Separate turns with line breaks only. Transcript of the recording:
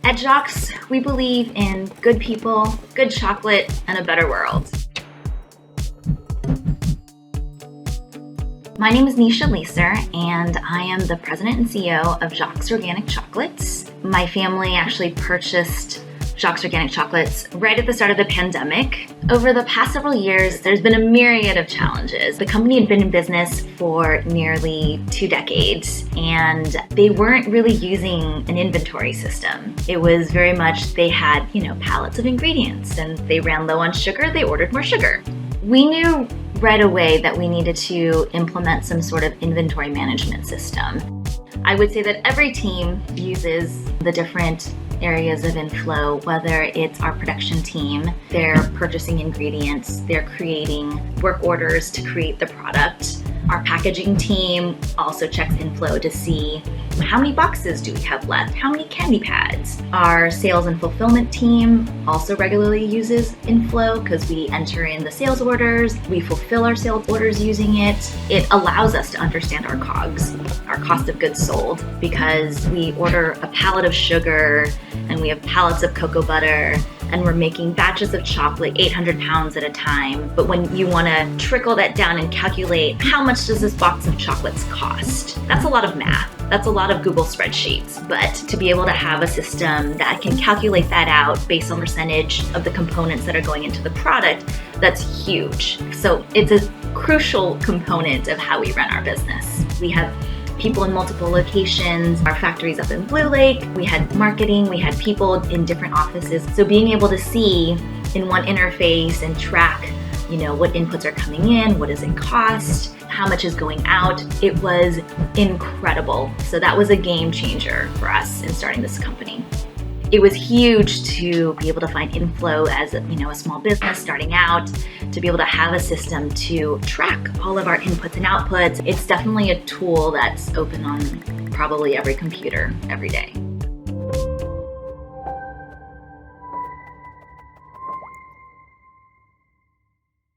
At Sjaak's, we believe in good people, good chocolate, and a better world. My name is Nisha Leeser, and I am the president and CEO of Sjaak's Organic Chocolates. My family actually purchased Sjaak's Organic Chocolates right at the start of the pandemic. Over the past several years, there's been a myriad of challenges. The company had been in business for nearly 2 decades, and they weren't really using an inventory system. It was very much, they had, pallets of ingredients, and they ran low on sugar, they ordered more sugar. We knew right away that we needed to implement some sort of inventory management system. I would say that every team uses the different areas of inFlow, whether it's our production team, they're purchasing ingredients, they're creating work orders to create the product. Our packaging team also checks inFlow to see how many boxes do we have left, how many candy pads. Our sales and fulfillment team also regularly uses inFlow because we enter in the sales orders, we fulfill our sales orders using it. It allows us to understand our COGS, our cost of goods sold, because we order a pallet of sugar and we have pallets of cocoa butter, and we're making batches of chocolate, 800 pounds at a time. But when you want to trickle that down and calculate how much does this box of chocolates cost, that's a lot of math. That's a lot of Google spreadsheets. But to be able to have a system that can calculate that out based on percentage of the components that are going into the product, that's huge. So it's a crucial component of how we run our business. We have people in multiple locations, our factory's up in Blue Lake, we had marketing, we had people in different offices. So being able to see in one interface and track, what inputs are coming in, what does it cost, how much is going out, it was incredible. So that was a game changer for us in starting this company. It was huge to be able to find inFlow as a small business starting out, to be able to have a system to track all of our inputs and outputs. It's definitely a tool that's open on probably every computer every day.